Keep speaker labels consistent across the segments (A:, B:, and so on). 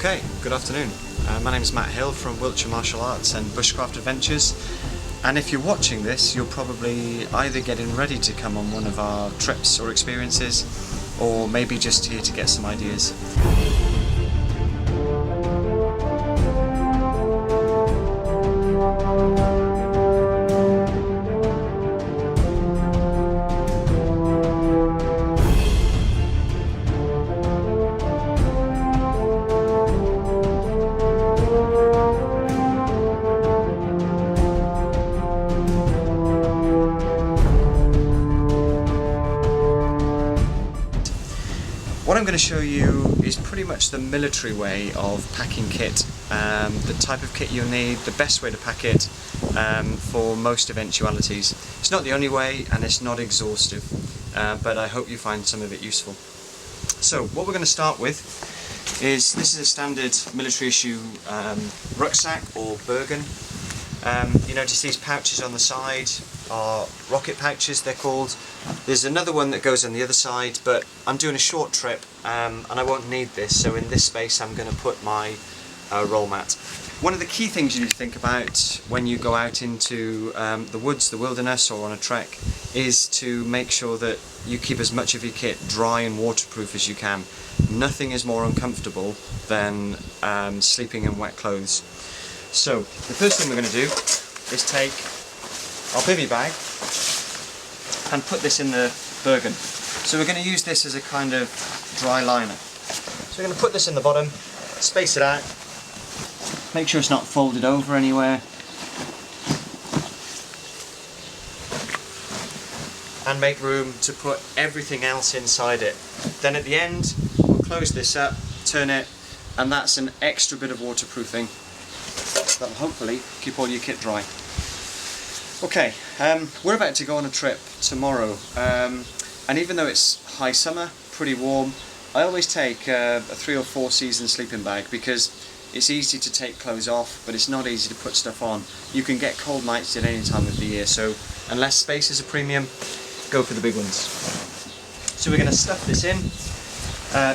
A: Okay, good afternoon. My name is Matt Hill from Wiltshire Martial Arts and Bushcraft Adventures, and if you're watching this you're probably either getting ready to come on one of our trips or experiences, or maybe just here to get some ideas. What I'm going to show you is pretty much the military way of packing kit, the type of kit you'll need, the best way to pack it for most eventualities. It's not the only way and it's not exhaustive, but I hope you find some of it useful. So what we're going to start with is, this is a standard military issue rucksack or Bergen. You notice these pouches on the side are rocket pouches, they're called. There's another one that goes on the other side, but I'm doing a short trip and I won't need this, so in this space I'm going to put my roll mat. One of the key things you need to think about when you go out into the woods, the wilderness, or on a trek, is to make sure that you keep as much of your kit dry and waterproof as you can. Nothing is more uncomfortable than sleeping in wet clothes. So the first thing we're going to do is take our Bivvi bag and put this in the Bergen. So we're going to use this as a kind of dry liner. So we're going to put this in the bottom, space it out, make sure it's not folded over anywhere, and make room to put everything else inside it. Then at the end we'll close this up, turn it, and that's an extra bit of waterproofing that'll hopefully keep all your kit dry. Okay, we're about to go on a trip tomorrow, and even though it's high summer, pretty warm, I always take a 3 or 4 season sleeping bag, because it's easy to take clothes off, but it's not easy to put stuff on. You can get cold nights at any time of the year, so unless space is a premium, go for the big ones. So we're going to stuff this in.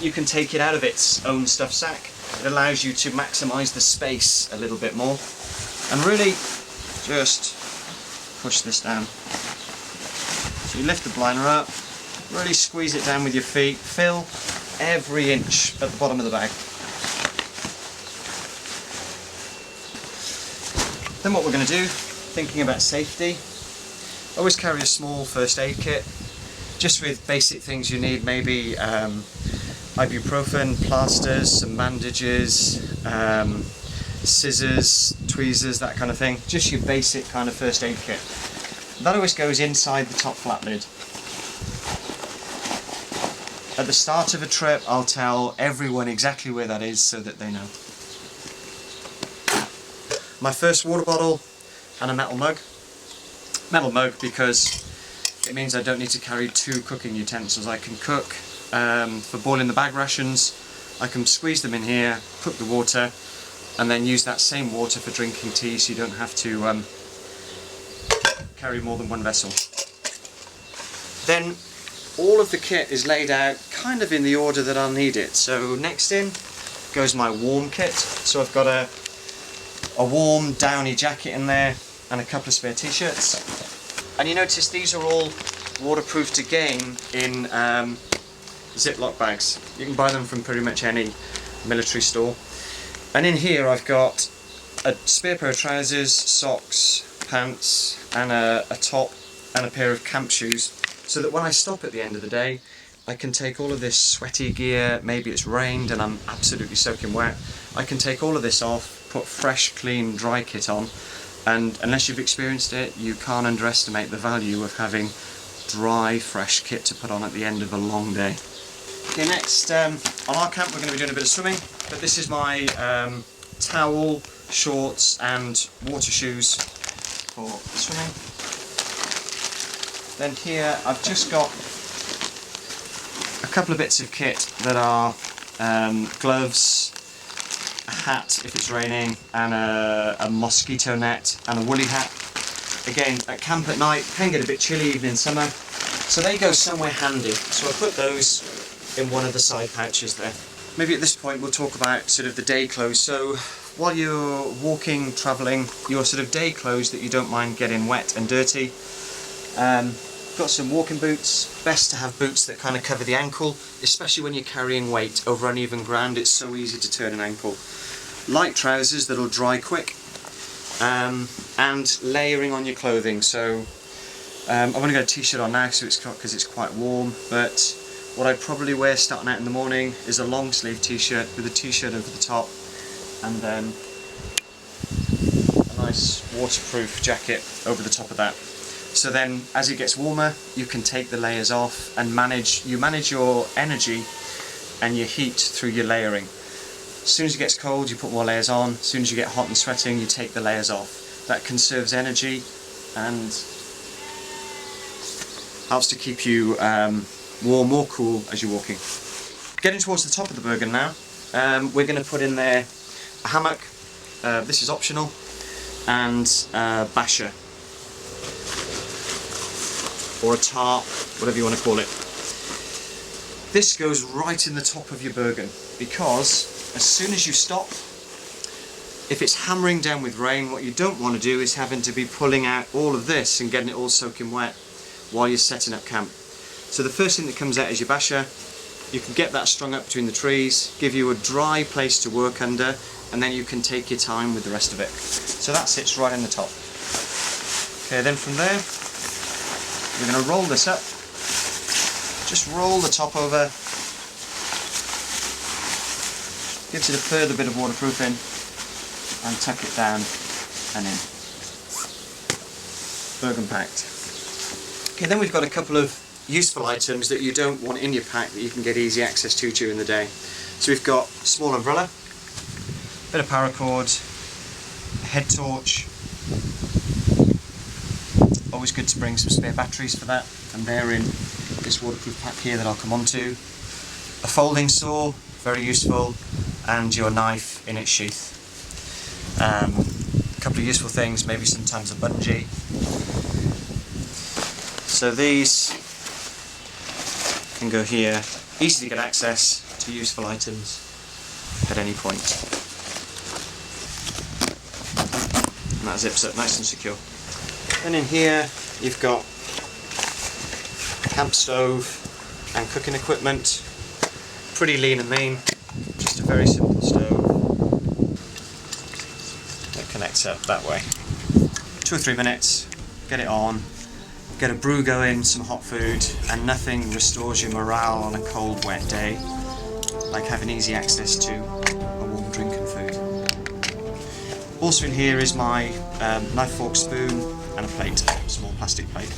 A: You can take it out of its own stuff sack. It allows you to maximise the space a little bit more, and really just push this down. So you lift the blinder up, really squeeze it down with your feet, fill every inch at the bottom of the bag. Then what we're going to do, thinking about safety, always carry a small first aid kit, just with basic things you need, maybe ibuprofen, plasters, some bandages, scissors, tweezers, that kind of thing. Just your basic kind of first aid kit. That always goes inside the top flat lid. At the start of a trip I'll tell everyone exactly where that is so that they know. My first water bottle and a metal mug. Metal mug because it means I don't need to carry 2 cooking utensils. I can cook for boiling the bag rations, I can squeeze them in here, cook the water, and then use that same water for drinking tea, so you don't have to carry more than one vessel. Then all of the kit is laid out kind of in the order that I'll need it. So next in goes my warm kit. So I've got a warm downy jacket in there and a couple of spare t-shirts. And you notice these are all waterproofed again in Ziploc bags. You can buy them from pretty much any military store. And in here I've got a spare pair of trousers, socks, pants, and a top and a pair of camp shoes, so that when I stop at the end of the day I can take all of this sweaty gear, maybe it's rained and I'm absolutely soaking wet, I can take all of this off, put fresh, clean, dry kit on, and unless you've experienced it, you can't underestimate the value of having dry, fresh kit to put on at the end of a long day. Okay, next on our camp we're going to be doing a bit of swimming, but this is my towel, shorts and water shoes for swimming. Then here I've just got a couple of bits of kit that are gloves, a hat if it's raining, and a mosquito net and a woolly hat. Again, at camp at night can get a bit chilly even in summer, so they go somewhere handy. So I put those in one of the side pouches there. maybe at this point we'll talk about sort of the day clothes. So while you're walking, travelling, your sort of day clothes that you don't mind getting wet and dirty. Got some walking boots. Best to have boots that kind of cover the ankle, especially when you're carrying weight over uneven ground. It's so easy to turn an ankle. Light trousers that'll dry quick, and layering on your clothing. So I've only got a t-shirt on now because it's quite warm, but what I'd probably wear starting out in the morning is a long sleeve t-shirt with a t-shirt over the top, and then a nice waterproof jacket over the top of that. So then as it gets warmer you can take the layers off and manage your energy and your heat through your layering. As soon as it gets cold you put more layers on, as soon as you get hot and sweating you take the layers off. That conserves energy and helps to keep you warm or cool as you're walking. Getting towards the top of the Bergen now, we're going to put in there a hammock, this is optional, and Basha, or a tarp, whatever you want to call it. This goes right in the top of your Bergen, because as soon as you stop, if it's hammering down with rain, what you don't want to do is having to be pulling out all of this and getting it all soaking wet while you're setting up camp. So the first thing that comes out is your Basha. You can get that strung up between the trees, give you a dry place to work under, and then you can take your time with the rest of it. So that sits right in the top. Okay, then from there we're going to roll this up. Just roll the top over. Gives it a further bit of waterproofing, and tuck it down and in. Bergen packed. Okay, then we've got a couple of useful items that you don't want in your pack that you can get easy access to during the day. So we've got a small umbrella, bit of paracord, a head torch. Always good to bring some spare batteries for that, and they're in this waterproof pack here that I'll come on to. A folding saw, very useful, and your knife in its sheath. A couple of useful things, maybe sometimes a bungee. So these can go here, easy to get access to useful items at any point. And that zips up nice and secure. Then in here you've got camp stove and cooking equipment. Pretty lean and mean, just a very simple stove that connects up that way. 2 or 3 minutes, get it on, get a brew going, some hot food, and nothing restores your morale on a cold, wet day like having easy access to a warm drink and food. Also in here is my knife, fork, spoon, and a plate, a small plastic plate.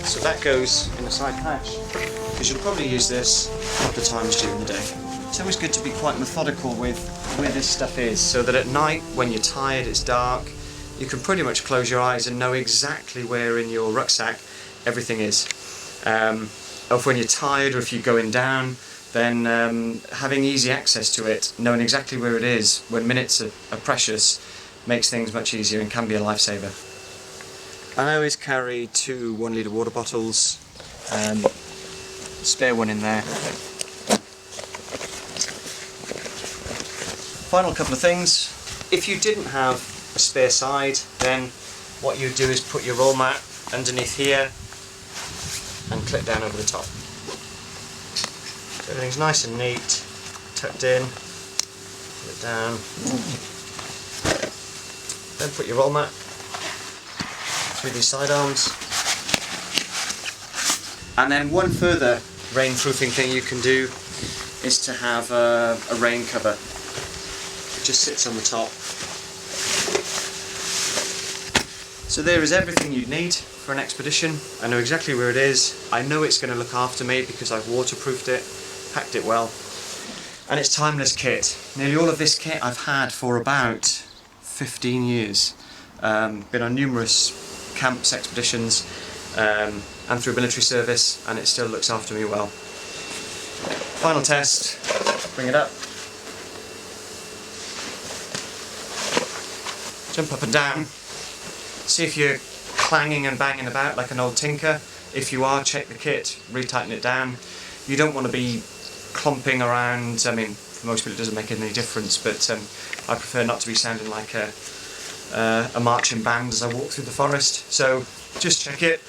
A: So that goes in a side pouch, because you'll probably use this a couple of times during the day. It's always good to be quite methodical with where this stuff is, so that at night, when you're tired, it's dark, you can pretty much close your eyes and know exactly where in your rucksack everything is. Or when you're tired, or if you're going down, then having easy access to it, knowing exactly where it is when minutes are precious, makes things much easier and can be a lifesaver. I always carry 2 1-litre water bottles, spare one in there. Final couple of things. If you didn't have a spare side, then what you do is put your roll mat underneath here and clip down over the top. So everything's nice and neat, tucked in, put it down. Then put your roll mat through these side arms. And then one further rainproofing thing you can do is to have a rain cover. It just sits on the top. So there is everything you'd need for an expedition. I know exactly where it is. I know it's going to look after me because I've waterproofed it, packed it well. And it's timeless kit. Nearly all of this kit I've had for about 15 years. Been on numerous camps, expeditions, and through military service, and it still looks after me well. Final test, bring it up. Jump up and down. See if you're clanging and banging about like an old tinker. If you are, check the kit, retighten it down. You don't want to be clomping around. I mean, for most people it doesn't make any difference, but I prefer not to be sounding like a marching band as I walk through the forest. So just check it,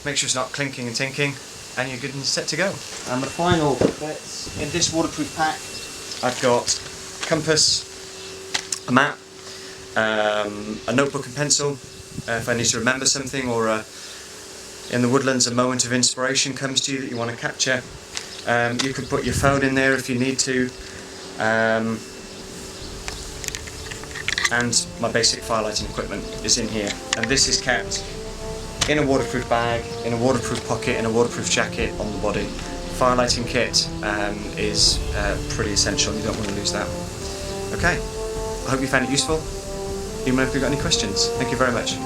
A: make sure it's not clinking and tinking, and you're good and set to go. And the final bits in this waterproof pack, I've got compass, a map, a notebook and pencil if I need to remember something, or in the woodlands a moment of inspiration comes to you that you want to capture. You could put your phone in there if you need to, and my basic firelighting equipment is in here, and this is kept in a waterproof bag, in a waterproof pocket, in a waterproof jacket on the body. Firelighting kit is pretty essential, you don't want to lose that. Okay, I hope you found it useful. Let me know if you've got any questions. Thank you very much.